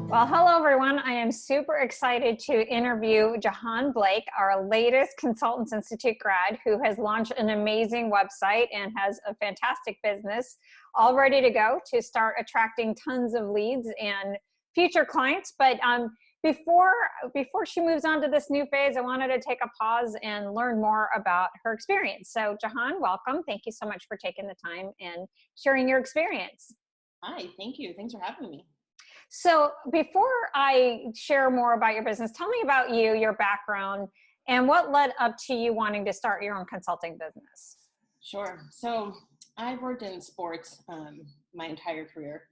Well, hello everyone. I am super excited to interview Jahaan Blake, our latest Consultants Institute grad, who has launched an amazing website and has a fantastic business all ready to go to start attracting tons of leads and future clients. But before she moves on to this new phase, I wanted to take a pause and learn more about her experience. So Jahaan, welcome. Thank you so much for taking the time and sharing your experience. Hi, thank you. Thanks for having me. So before I share more about your business, tell me about you, your background, and what led up to you wanting to start your own consulting business. Sure. So I've worked in sports my entire career.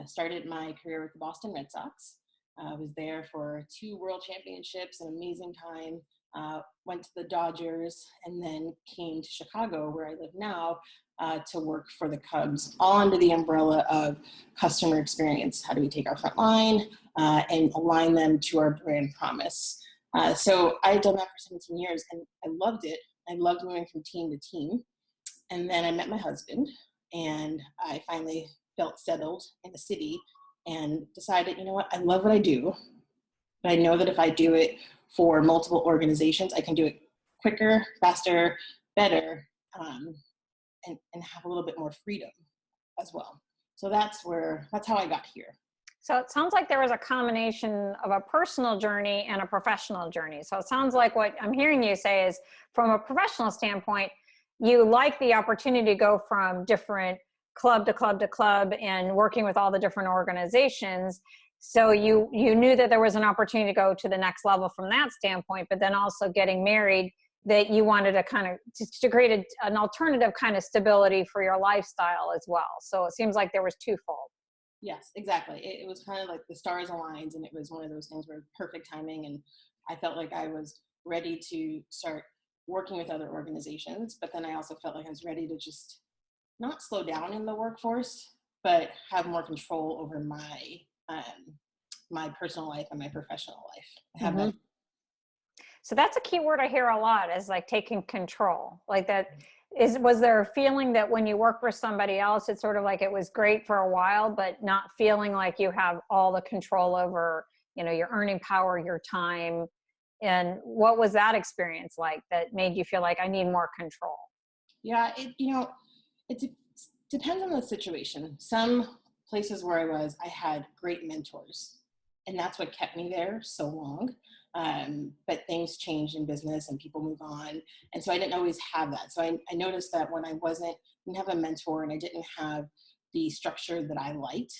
Started my career with the Boston Red Sox. I was there for 2 world championships, an amazing time. Went to the Dodgers and then came to Chicago, where I live now, to work for the Cubs, all under the umbrella of customer experience. How do we take our front line and align them to our brand promise? So I had done that for 17 years and I loved it. I loved moving from team to team. And then I met my husband and I finally felt settled in the city and decided, you know what, I love what I do, but I know that if I do it for multiple organizations, I can do it quicker, faster, better, and have a little bit more freedom as well. So that's how I got here. So it sounds like there was a combination of a personal journey and a professional journey. So it sounds like what I'm hearing you say is, from a professional standpoint, you like the opportunity to go from different club to club to club and working with all the different organizations. So you knew that there was an opportunity to go to the next level from that standpoint, but then also getting married, that you wanted to kind of to create an alternative kind of stability for your lifestyle as well. So it seems like there was twofold. Yes, exactly. It was kind of like the stars aligned, and it was one of those things where perfect timing. And I felt like I was ready to start working with other organizations, but then I also felt like I was ready to just not slow down in the workforce, but have more control over my personal life and my professional life. Have that. So that's a key word I hear a lot, is like taking control. Like that was there a feeling that when you work for somebody else, it's sort of like it was great for a while, but not feeling like you have all the control over, your earning power, your time? And what was that experience like that made you feel like I need more control? Yeah, it depends on the situation. Some places where I had great mentors, and that's what kept me there so long. But things change in business and people move on. And so I didn't always have that. So I noticed that when I didn't have a mentor and I didn't have the structure that I liked,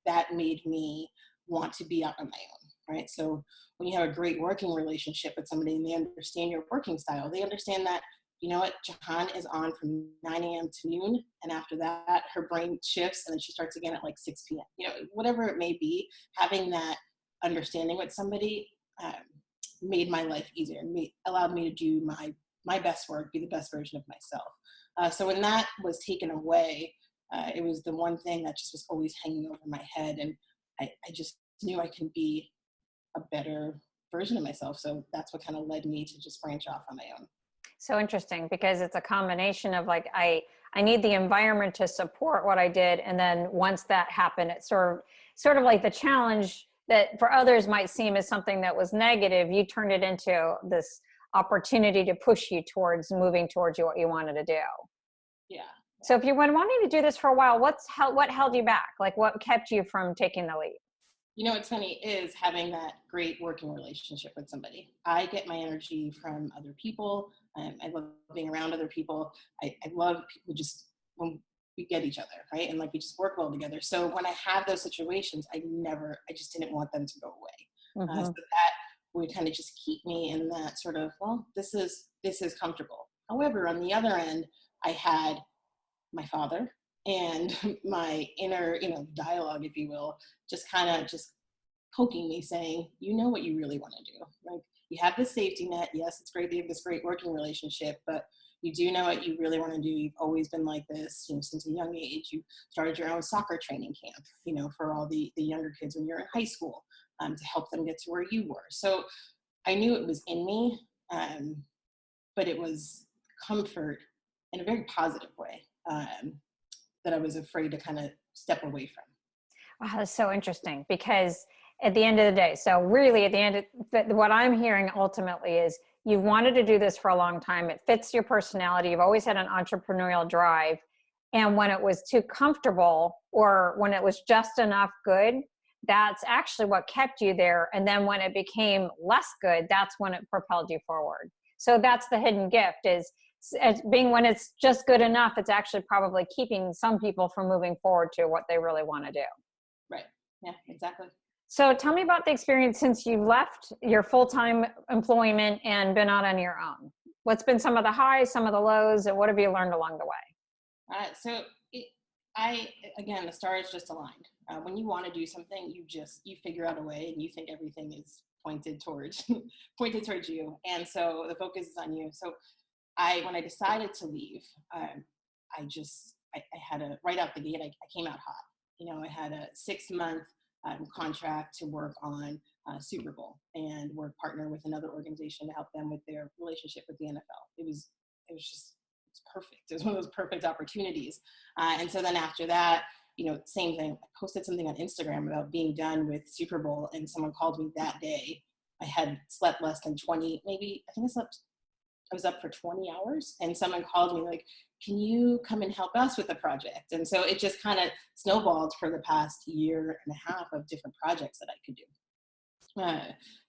that made me want to be out on my own, right? So when you have a great working relationship with somebody and they understand your working style, they understand that, you know what, Jahaan is on from 9 a.m. to noon. And after that, her brain shifts and then she starts again at like 6 p.m. Whatever it may be, having that understanding with somebody made my life easier, allowed me to do my best work, be the best version of myself. So when that was taken away, it was the one thing that just was always hanging over my head. And I just knew I could be a better version of myself. So that's what kind of led me to just branch off on my own. So interesting, because it's a combination of like, I need the environment to support what I did. And then once that happened, it's sort of like the challenge that for others might seem as something that was negative, you turned it into this opportunity to push you towards moving towards what you wanted to do. Yeah. So if you've been wanting to do this for a while, what held you back? Like what kept you from taking the leap? What's funny is having that great working relationship with somebody. I get my energy from other people. I love being around other people. I love people just when we get each other, right? And like we just work well together. So when I have those situations, I just didn't want them to go away. So that would kind of just keep me in that sort of, well, this is comfortable. However, on the other end, I had my father and my inner, dialogue, if you will, just poking me saying, you know what you really want to do. Like you have this safety net. Yes, it's great. You have this great working relationship, but you do know what you really want to do. You've always been like this, since a young age. You started your own soccer training camp, for all the younger kids when you're in high school, to help them get to where you were. So I knew it was in me, but it was comfort in a very positive way that I was afraid to kind of step away from. Wow, that's so interesting because at the end of the day, so really at the end, what I'm hearing ultimately is you've wanted to do this for a long time. It fits your personality. You've always had an entrepreneurial drive. And when it was too comfortable or when it was just enough good, that's actually what kept you there. And then when it became less good, that's when it propelled you forward. So that's the hidden gift is as being when it's just good enough, it's actually probably keeping some people from moving forward to what they really want to do. Right. Yeah, exactly. So tell me about the experience since you left your full-time employment and been out on your own. What's been some of the highs, some of the lows, and what have you learned along the way? So again, the stars just aligned. When you want to do something, you figure out a way, and you think everything is pointed towards pointed towards you, and so the focus is on you. So when I decided to leave, I had a right out the gate. I came out hot. I had a 6-month contract to work on Superbowl and work partner with another organization to help them with their relationship with the NFL. It's perfect. It was one of those perfect opportunities. And so then after that, same thing. I posted something on Instagram about being done with Superbowl, and someone called me that day. I had slept less than 20, maybe, I was up for 20 hours, and someone called me like, can you come and help us with the project? And so it just kind of snowballed for the past year and a half of different projects that I could do.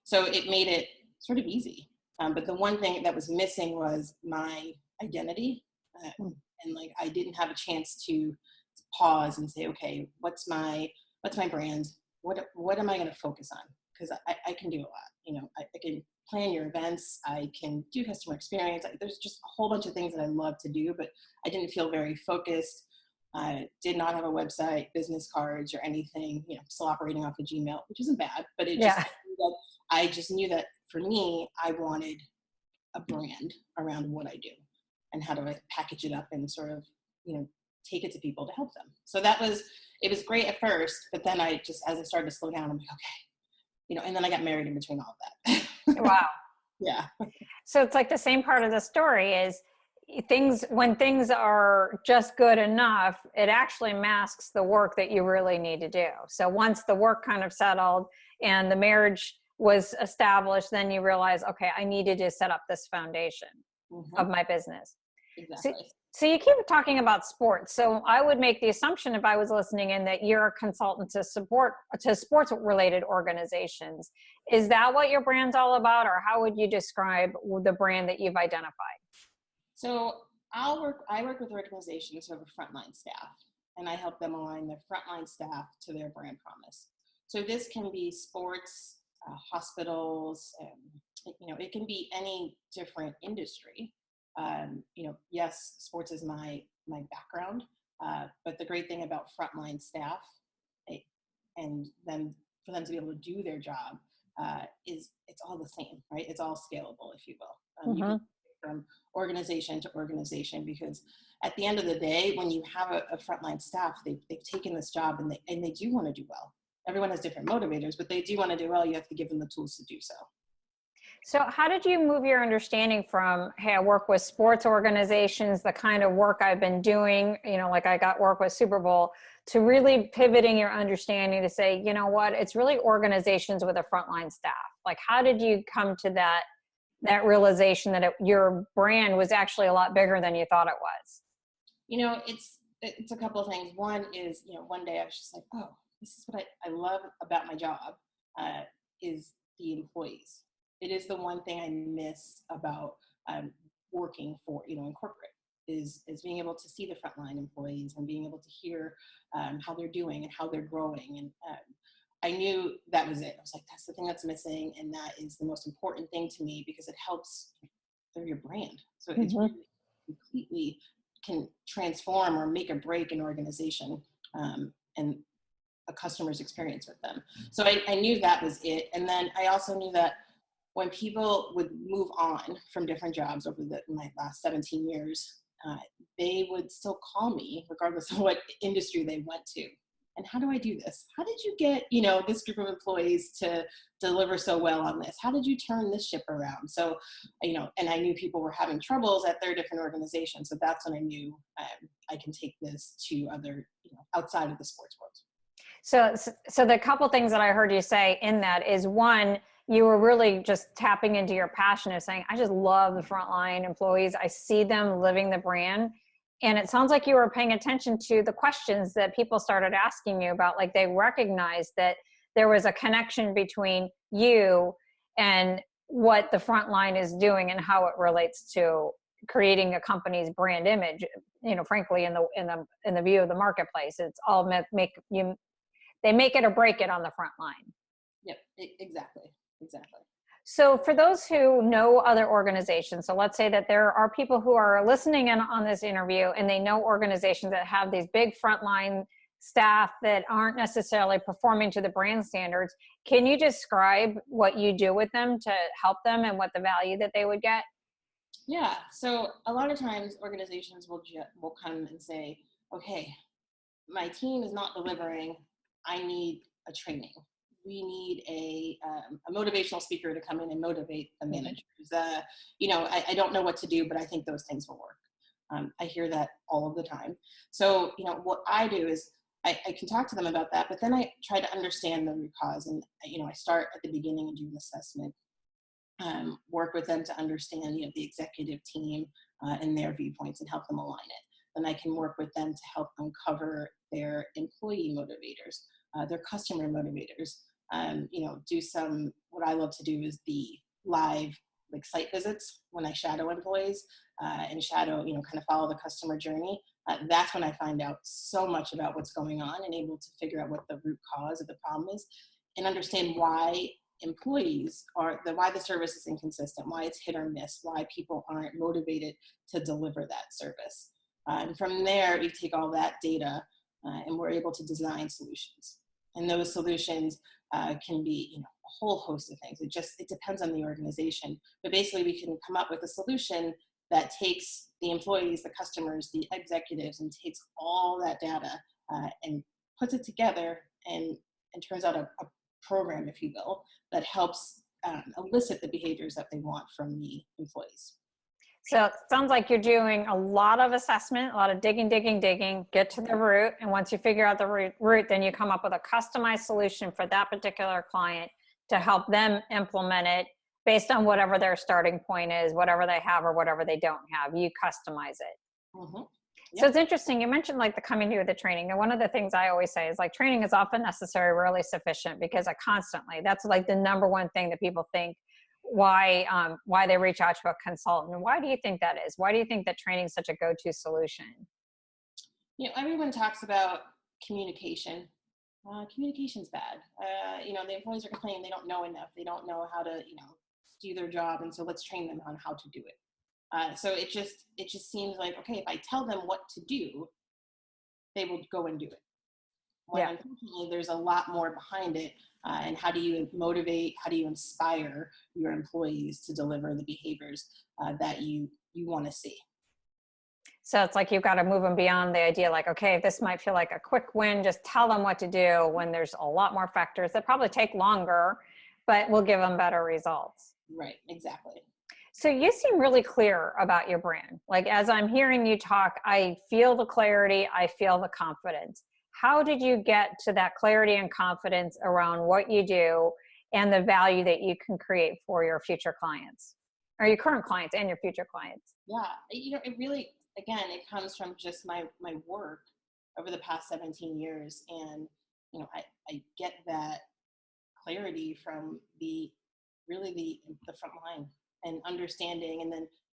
So it made it sort of easy. But the one thing that was missing was my identity. And like, I didn't have a chance to pause and say, okay, what's my brand? What am I going to focus on? Because I can do a lot. I can plan your events. I can do customer experience. There's just a whole bunch of things that I love to do, but I didn't feel very focused. I did not have a website, business cards, or anything. Still operating off of Gmail, which isn't bad, but I just knew that for me, I wanted a brand around what I do, and how do I package it up and sort of, take it to people to help them. So it was great at first, but then as I started to slow down, I'm like, okay, and then I got married in between all of that. Wow. Yeah. So it's like the same part of the story is when things are just good enough, it actually masks the work that you really need to do. So once the work kind of settled and the marriage was established, then you realize, okay, I needed to set up this foundation of my business. Exactly. So you keep talking about sports. So I would make the assumption if I was listening in that you're a consultant to sports related organizations. Is that what your brand's all about, or how would you describe the brand that you've identified? So I work with organizations who have a frontline staff, and I help them align their frontline staff to their brand promise. So this can be sports, hospitals, it can be any different industry. Yes, sports is my background, but the great thing about frontline staff, and then for them to be able to do their job, is it's all the same, right? It's all scalable, if you will. You can from organization to organization, because at the end of the day, when you have a frontline staff, they've taken this job and they do want to do well. Everyone has different motivators, but they do want to do well. You have to give them the tools to do so. So how did you move your understanding from, hey, I work with sports organizations, the kind of work I've been doing, like I got work with Superbowl, to really pivoting your understanding to say, you know what, it's really organizations with a frontline staff. Like, how did you come to that realization that your brand was actually a lot bigger than you thought it was? It's a couple of things. One is, one day I was just like, oh, this is what I love about my job, is the employees. It is the one thing I miss about working for, in corporate, is being able to see the frontline employees and being able to hear how they're doing and how they're growing. And I knew that was it. I was like, that's the thing that's missing. And that is the most important thing to me, because it helps your brand. So it's really completely can transform or make or break an organization and a customer's experience with them. So I knew that was it. And then I also knew that when people would move on from different jobs over my last 17 years, they would still call me regardless of what industry they went to. And how do I do this? How did you get, this group of employees to deliver so well on this? How did you turn this ship around? So, and I knew people were having troubles at their different organizations. So that's when I knew I can take this to other, outside of the sports world. So the couple things that I heard you say in that is, one, you were really just tapping into your passion of saying, I just love the frontline employees. I see them living the brand. And it sounds like you were paying attention to the questions that people started asking you about, like they recognized that there was a connection between you and what the front line is doing and how it relates to creating a company's brand image. Frankly, in the view of the marketplace, it's all they make it or break it on the front line. Yep, exactly. So for those who know other organizations, so let's say that there are people who are listening in on this interview and they know organizations that have these big frontline staff that aren't necessarily performing to the brand standards. Can you describe what you do with them to help them and what the value that they would get? Yeah, so a lot of times organizations will come and say, okay, my team is not delivering. I need a training. We need a motivational speaker to come in and motivate the managers. I don't know what to do, but I think those things will work. I hear that all of the time. So, what I do is I can talk to them about that, but then I try to understand the root cause. And, I start at the beginning and do an assessment, work with them to understand, the executive team and their viewpoints and help them align it. Then I can work with them to help uncover their employee motivators, their customer motivators. What I love to do is the live site visits when I shadow employees and kind of follow the customer journey. That's when I find out so much about what's going on and able to figure out what the root cause of the problem is and understand why why the service is inconsistent, why it's hit or miss, why people aren't motivated to deliver that service. And from there, we take all that data and we're able to design solutions. And those solutions can be, a whole host of things. It depends on the organization. But basically, we can come up with a solution that takes the employees, the customers, the executives, and takes all that data and puts it together and turns out a program, if you will, that helps elicit the behaviors that they want from the employees. So it sounds like you're doing a lot of assessment, a lot of digging, get to the root. And once you figure out the root, then you come up with a customized solution for that particular client to help them implement it based on whatever their starting point is, whatever they have or whatever they don't have. You customize it. Mm-hmm. Yep. So it's interesting. You mentioned the coming to the training. And one of the things I always say is training is often necessary, rarely sufficient, because that's the number one thing that people think why they reach out to a consultant. Why do you think that is? Why do you think that training is such a go-to solution? Everyone talks about communication. Communication's bad. The employees are complaining they don't know enough. They don't know how to, do their job. And so let's train them on how to do it. So it just seems like, okay, if I tell them what to do, they will go and do it. When unfortunately, there's a lot more behind it. And how do you motivate, how do you inspire your employees to deliver the behaviors that you want to see? So it's you've got to move them beyond the idea okay, this might feel like a quick win, just tell them what to do, when there's a lot more factors that probably take longer, but will give them better results. Right, exactly. So you seem really clear about your brand. As I'm hearing you talk, I feel the clarity, I feel the confidence. How did you get to that clarity and confidence around what you do and the value that you can create for your future clients, or your current clients and your future clients? Yeah, it really, again, it comes from just my work over the past 17 years. And, I get that clarity from the front line and understanding,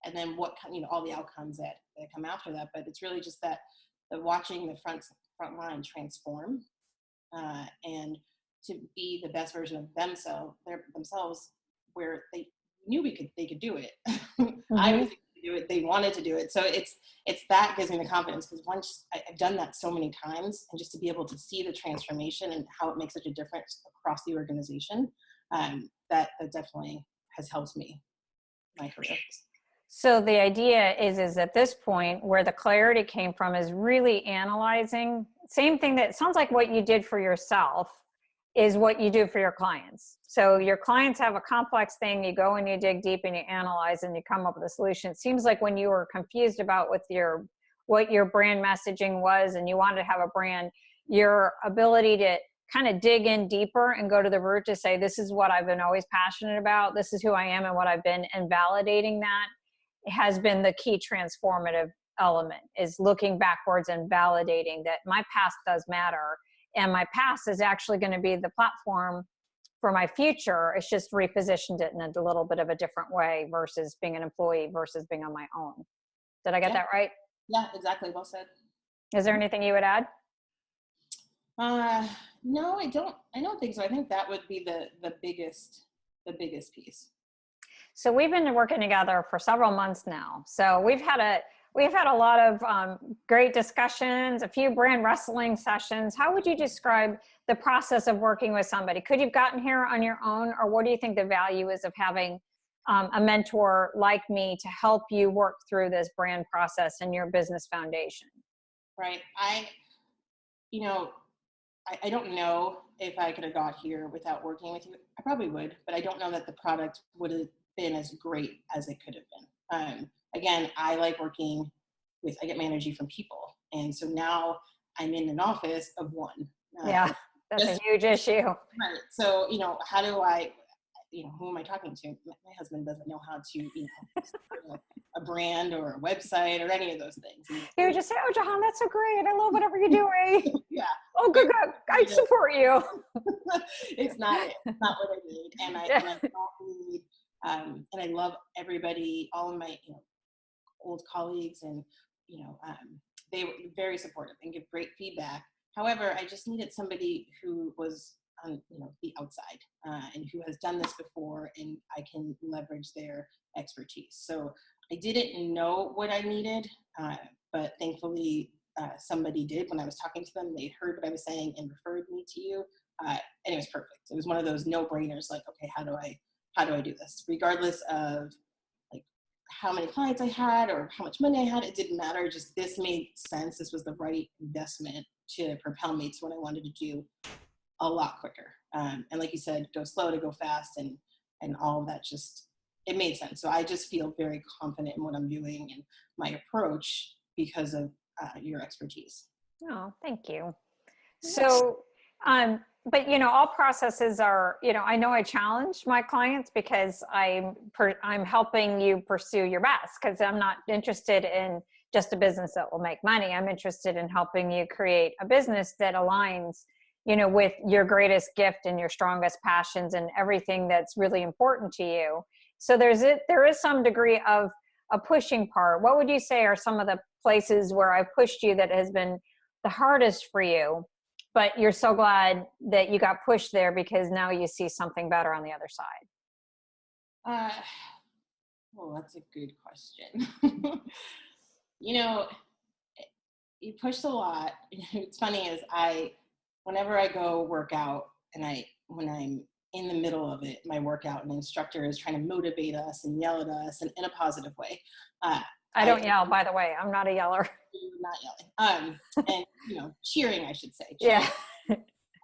and then what, all the outcomes that come after that. But it's really just that the watching the front line transform and to be the best version of themselves, where they knew they could do it. Mm-hmm. I was able to do it. They wanted to do it. So it's that gives me the confidence, because once I've done that so many times, and just to be able to see the transformation and how it makes such a difference across the organization, that definitely has helped me in my career. So the idea is at this point, where the clarity came from is really analyzing. Same thing, that sounds like what you did for yourself is what you do for your clients. So your clients have a complex thing, you go and you dig deep and you analyze and you come up with a solution. It seems like when you were confused about what your brand messaging was and you wanted to have a brand, your ability to kind of dig in deeper and go to the root to say, this is what I've been always passionate about. This is who I am and what I've been, and validating that has been the key transformative element, is looking backwards and validating that my past does matter. And my past is actually going to be the platform for my future. It's just repositioned it in a little bit of a different way versus being an employee versus being on my own. Did I get that right? Yeah, exactly. Well said. Is there anything you would add? No, I don't think so. I think that would be the biggest piece. So we've been working together for several months now. So we've had a lot of great discussions, a few brand wrestling sessions. How would you describe the process of working with somebody? Could you have gotten here on your own, or what do you think the value is of having a mentor like me to help you work through this brand process and your business foundation? Right. I don't know if I could have got here without working with you. I probably would, but I don't know that the product would have been as great as it could have been. Again, I like working with, I get my energy from people. And so now I'm in an office of one. Yeah, that's a huge issue. Right. So, how do I, who am I talking to? My husband doesn't know how to, start a brand or a website or any of those things. You would just say, oh, Jahaan, that's so great. I love whatever you're doing. Yeah. Oh, good. I support you. It's not what I need. And I don't need, and I love everybody, all of my, old colleagues, and, they were very supportive and give great feedback. However, I just needed somebody who was on, the outside, and who has done this before, and I can leverage their expertise. So I didn't know what I needed, but thankfully somebody did. When I was talking to them, they heard what I was saying and referred me to you, and it was perfect. It was one of those no-brainers, like, okay, how do I do this? Regardless of like how many clients I had or how much money I had, it didn't matter. Just this made sense. This was the right investment to propel me to what I wanted to do a lot quicker. And like you said, go slow to go fast, and all of that, just, it made sense. So I just feel very confident in what I'm doing and my approach because of your expertise. Oh, thank you. So, but all processes are, I know I challenge my clients because I'm helping you pursue your best, because I'm not interested in just a business that will make money. I'm interested in helping you create a business that aligns, with your greatest gift and your strongest passions and everything that's really important to you. So there is some degree of a pushing part. What would you say are some of the places where I've pushed you that has been the hardest for you, but you're so glad that you got pushed there because now you see something better on the other side? Well, that's a good question. You pushed a lot. It's funny is whenever I go work out, and when I'm in the middle of it, my workout, and the instructor is trying to motivate us and yell at us, and in a positive way. I don't yell, by the way. I'm not a yeller. Not yelling. And cheering, I should say. Cheering.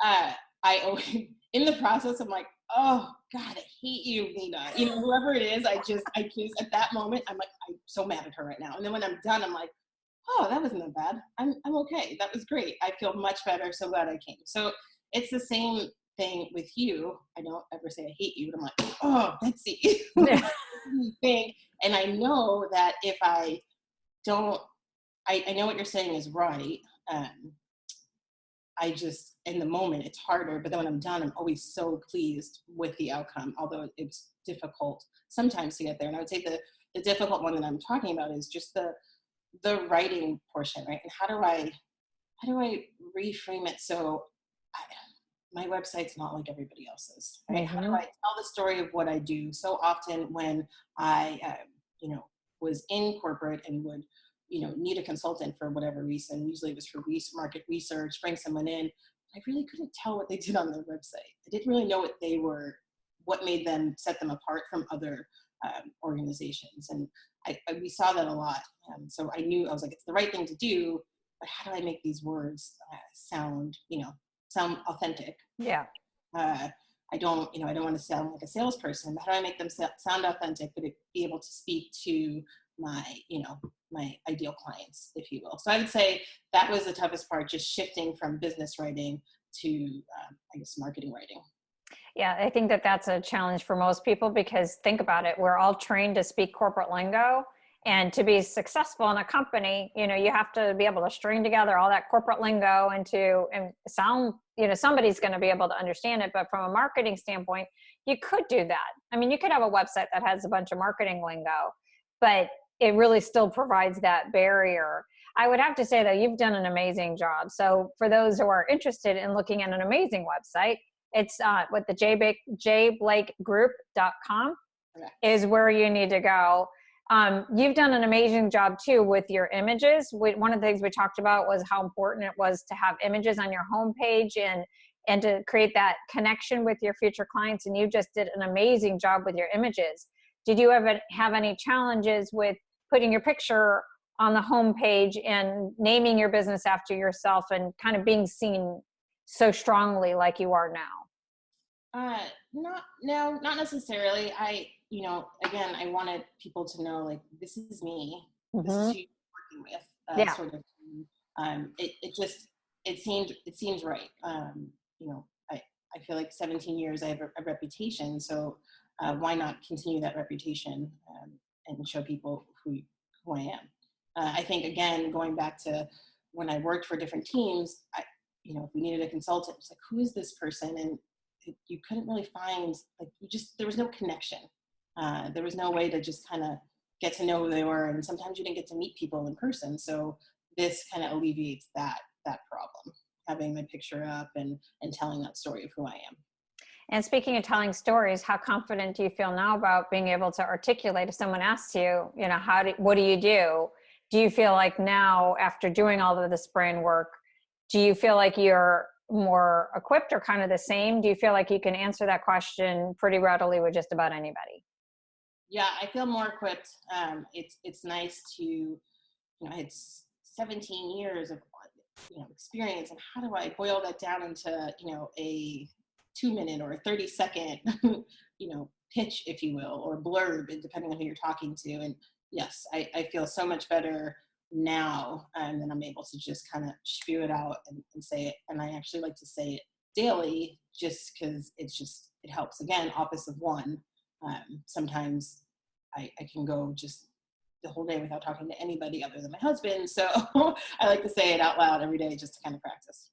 Yeah. I always, in the process, I'm like, oh God, I hate you, Nina. Whoever it is, I just at that moment, I'm like, I'm so mad at her right now. And then when I'm done, I'm like, oh, that wasn't that bad. I'm okay. That was great. I feel much better. So glad I came. So it's the same thing with you. I don't ever say I hate you, but I'm like, oh, Betsy. And I know that if I don't, I know what you're saying is right. I just, in the moment, it's harder. But then when I'm done, I'm always so pleased with the outcome, although it's difficult sometimes to get there. And I would say the difficult one that I'm talking about is just the writing portion, right? And how do I reframe it so my website's not like everybody else's, right? Mm-hmm. How do I tell the story of what I do? So often when I, was in corporate and would, need a consultant for whatever reason, usually it was for market research, bring someone in, I really couldn't tell what they did on their website. I didn't really know what they were, what made them set them apart from other organizations. And we saw that a lot. So I knew, I was like, it's the right thing to do, but how do I make these words sound authentic? Yeah. I don't want to sound like a salesperson, but how do I make them sound authentic, but be able to speak to my ideal clients, if you will. So I would say that was the toughest part, just shifting from business writing to, I guess, marketing writing. Yeah, I think that that's a challenge for most people because think about it, we're all trained to speak corporate lingo, and to be successful in a company, you have to be able to string together all that corporate lingo and sound, somebody's going to be able to understand it. But from a marketing standpoint, you could do that. I mean, you could have a website that has a bunch of marketing lingo, but it really still provides that barrier. I would have to say that you've done an amazing job. So for those who are interested in looking at an amazing website, it's with the jblakegroup.com is where you need to go. You've done an amazing job too with your images. One of the things we talked about was how important it was to have images on your homepage and to create that connection with your future clients. And you just did an amazing job with your images. Did you ever have any challenges with putting your picture on the homepage and naming your business after yourself and kind of being seen so strongly like you are now? No, not necessarily. Again, I wanted people to know, like, this is me. Mm-hmm. This is who you're working with. Sort of. It seems right. I feel like 17 years I have a reputation, so why not continue that reputation and show people who I am? I think, again, going back to when I worked for different teams, if we needed a consultant, it's like, who is this person? And you couldn't really find, there was no connection. There was no way to just kind of get to know who they were. And sometimes you didn't get to meet people in person. So this kind of alleviates that problem, having my picture up and telling that story of who I am. And speaking of telling stories, how confident do you feel now about being able to articulate if someone asks you, what do you do? Do you feel like now, after doing all of this brain work, do you feel like you're more equipped or kind of the same? Do you feel like you can answer that question pretty readily with just about anybody? Yeah, I feel more equipped. It's nice to, I had 17 years of, experience, and how do I boil that down into, a 2-minute or a 30-second, pitch, if you will, or blurb, depending on who you're talking to. And yes, I feel so much better now, and then I'm able to just kind of spew it out and say it. And I actually like to say it daily, just because it helps. Again, office of one. Sometimes I can go just the whole day without talking to anybody other than my husband. So I like to say it out loud every day just to kind of practice.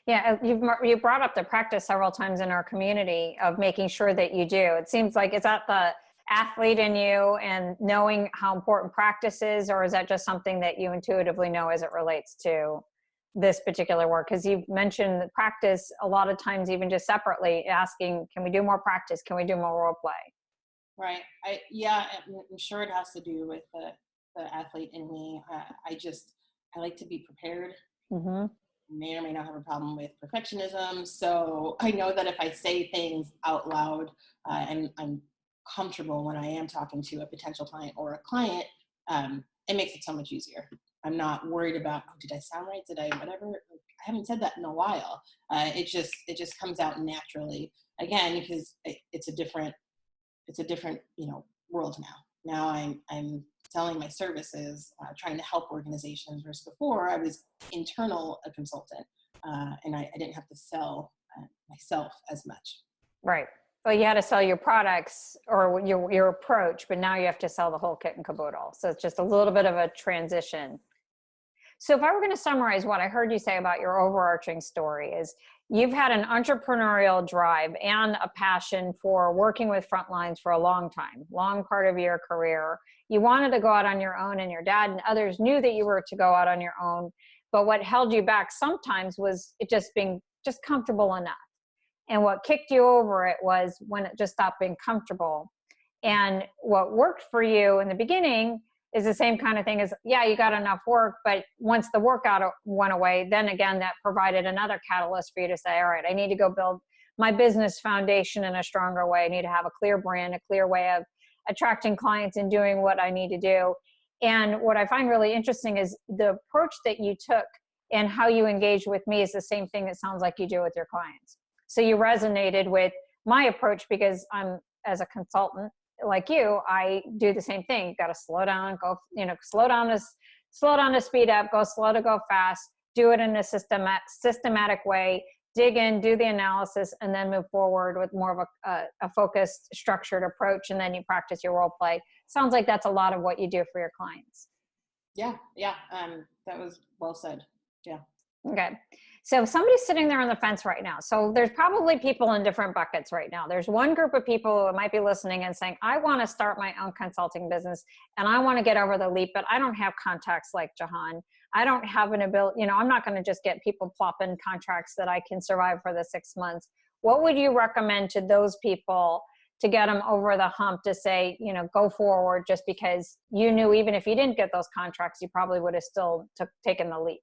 Yeah, you brought up the practice several times in our community of making sure that you do. It seems like, is that the athlete in you and knowing how important practice is, or is that just something that you intuitively know as it relates to this particular work? Because you've mentioned practice a lot of times, even just separately, asking, can we do more practice? Can we do more role play? Right. I'm sure it has to do with the athlete in me. I like to be prepared. Mm-hmm. May or may not have a problem with perfectionism. So I know that if I say things out loud and I'm comfortable when I am talking to a potential client or a client, it makes it so much easier. I'm not worried about, did I sound right? Did I whatever? I haven't said that in a while. It just comes out naturally, again, because it's a different world now. Now I'm selling my services, trying to help organizations, whereas before I was internal a consultant, and I didn't have to sell myself as much. Right. Well, you had to sell your products or your approach, but now you have to sell the whole kit and caboodle. So it's just a little bit of a transition. So if I were going to summarize what I heard you say about your overarching story is you've had an entrepreneurial drive and a passion for working with frontlines for a long time, long part of your career. You wanted to go out on your own, and your dad and others knew that you were to go out on your own. But what held you back sometimes was it just being just comfortable enough. And what kicked you over it was when it just stopped being comfortable. And what worked for you in the beginning is the same kind of thing as, yeah, you got enough work, but once the workout went away, then again, that provided another catalyst for you to say, all right, I need to go build my business foundation in a stronger way. I need to have a clear brand, a clear way of attracting clients and doing what I need to do. And what I find really interesting is the approach that you took and how you engage with me is the same thing it sounds like you do with your clients. So you resonated with my approach because I'm, as a consultant like you, I do the same thing. You got to slow down, slow down to speed up, go slow to go fast, do it in a systematic way, dig in, do the analysis, and then move forward with more of a focused, structured approach, and then you practice your role play. Sounds like that's a lot of what you do for your clients. Yeah. That was well said. Yeah. Okay. So if somebody's sitting there on the fence right now, so there's probably people in different buckets right now. There's one group of people who might be listening and saying, I want to start my own consulting business and I want to get over the leap, but I don't have contacts like Jahaan. I don't have an ability, I'm not going to just get people plopping contracts that I can survive for the 6 months. What would you recommend to those people to get them over the hump to say, go forward, just because you knew even if you didn't get those contracts, you probably would have still taken the leap?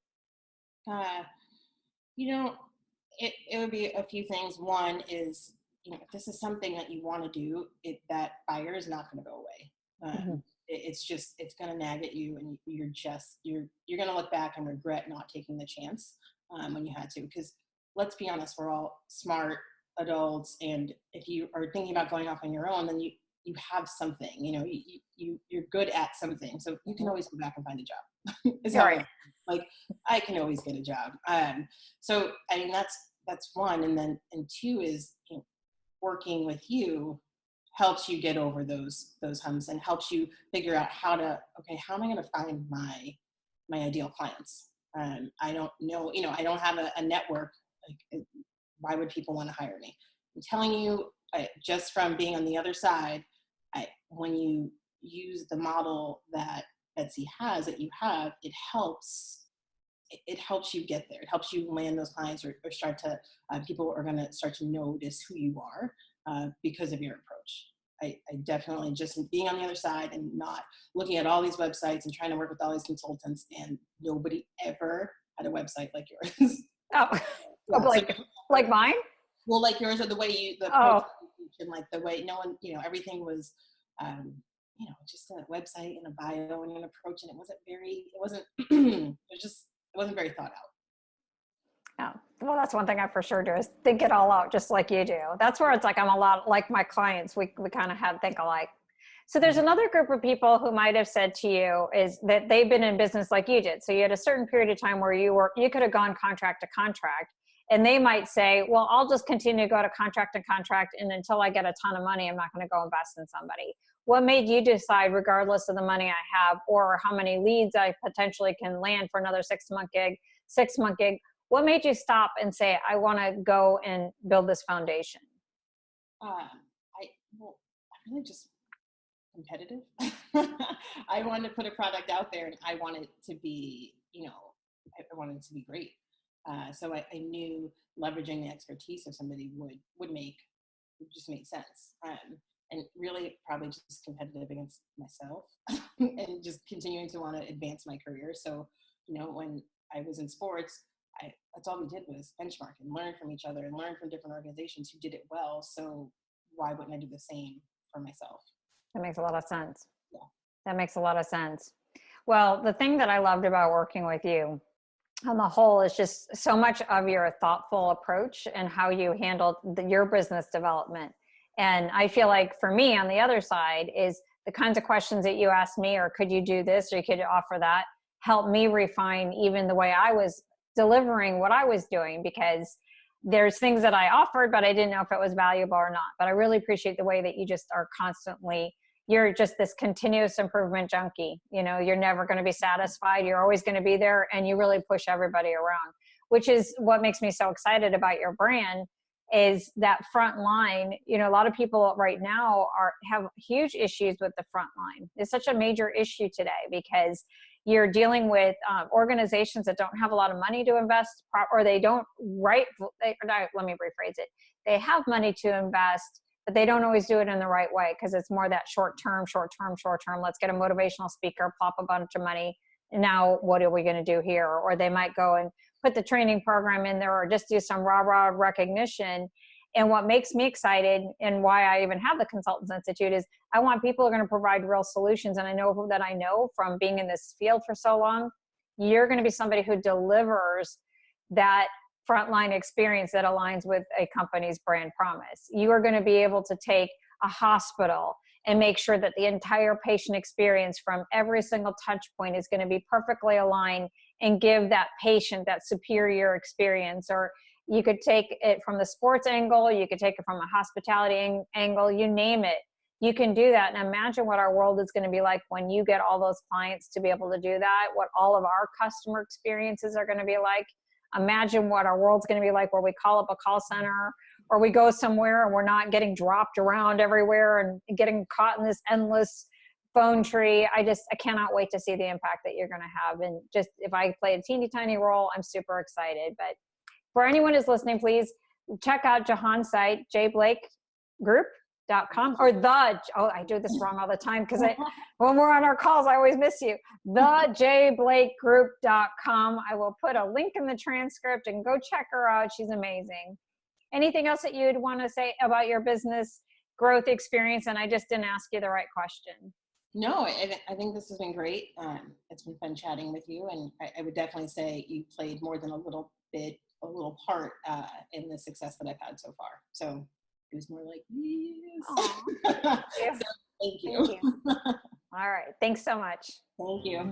It would be a few things. One is, if this is something that you want to do, that fire is not going to go away. It's going to nag at you, and you're going to look back and regret not taking the chance when you had to. Because let's be honest, we're all smart adults, and if you are thinking about going off on your own, then you have something. You're good at something, so you can always go back and find a job. It's right. Like, I can always get a job. So I mean, that's one. And two is, working with you helps you get over those humps and helps you figure out how am I going to find my ideal clients? I don't know, I don't have a network. Like, why would people want to hire me? I'm telling you, just from being on the other side, when you use the model that Betsy has, that you have, it helps you get there. It helps you land those clients, or start to, people are going to start to notice who you are because of your approach. I definitely, just being on the other side and not looking at all these websites and trying to work with all these consultants, and nobody ever had a website like yours. Oh, yeah, like mine? Well, like yours, or the way the approach, and like the way no one, everything was, just a website and a bio and an approach, and it wasn't very thought out. Yeah. Well, that's one thing I for sure do, is think it all out, just like you do. That's where it's like, I'm a lot like my clients. We kind of think alike. So there's another group of people who might have said to you is that they've been in business like you did. So you had a certain period of time where you could have gone contract to contract, and they might say, well, I'll just continue to go to contract to contract, and until I get a ton of money, I'm not going to go invest in somebody. What made you decide, regardless of the money I have or how many leads I potentially can land for another 6 month gig, what made you stop and say, I want to go and build this foundation? I'm really just competitive. I wanted to put a product out there, and I want it to be, I wanted it to be great. So I knew leveraging the expertise of somebody would just make sense. And really probably just competitive against myself and just continuing to want to advance my career. So, when I was in sports, that's all we did was benchmark and learn from each other and learn from different organizations who did it well. So why wouldn't I do the same for myself? That makes a lot of sense. Yeah. That makes a lot of sense. Well, the thing that I loved about working with you on the whole is just so much of your thoughtful approach and how you handled your business development. And I feel like for me on the other side is the kinds of questions that you asked me, or could you do this, or you could offer that, help me refine even the way I was delivering what I was doing, because there's things that I offered, but I didn't know if it was valuable or not. But I really appreciate the way that you just are constantly, you're just this continuous improvement junkie. You're never going to be satisfied. You're always going to be there, and you really push everybody around, which is what makes me so excited about your brand, is that front line. A lot of people right now have huge issues with the front line. It's such a major issue today because you're dealing with organizations that don't have a lot of money to invest, or they don't let me rephrase it. They have money to invest, but they don't always do it in the right way, because it's more that short term. Let's get a motivational speaker, plop a bunch of money. And now what are we going to do here? Or they might go and put the training program in there, or just do some rah-rah recognition. And what makes me excited, and why I even have the Consultants Institute, is I want people who are going to provide real solutions. And I know from being in this field for so long, you're going to be somebody who delivers that frontline experience that aligns with a company's brand promise. You are going to be able to take a hospital and make sure that the entire patient experience from every single touch point is going to be perfectly aligned and give that patient that superior experience. Or you could take it from the sports angle, you could take it from a hospitality angle, you name it. You can do that. And imagine what our world is going to be like when you get all those clients to be able to do that, what all of our customer experiences are going to be like. Imagine what our world's going to be like where we call up a call center, or we go somewhere and we're not getting dropped around everywhere and getting caught in this endless phone tree. I cannot wait to see the impact that you're going to have. And just, if I play a teeny tiny role, I'm super excited. But for anyone who's listening, please check out Jahaan's site, jblakegroup.com, or I do this wrong all the time because when we're on our calls, I always miss you. thejblakegroup.com. I will put a link in the transcript, and go check her out. She's amazing. Anything else that you'd want to say about your business growth experience? And I just didn't ask you the right question. No, I think this has been great. It's been fun chatting with you. And I would definitely say you played more than a little part in the success that I've had so far. So it was more like, yes. Yeah. So, thank you. All right. Thanks so much. Thank you.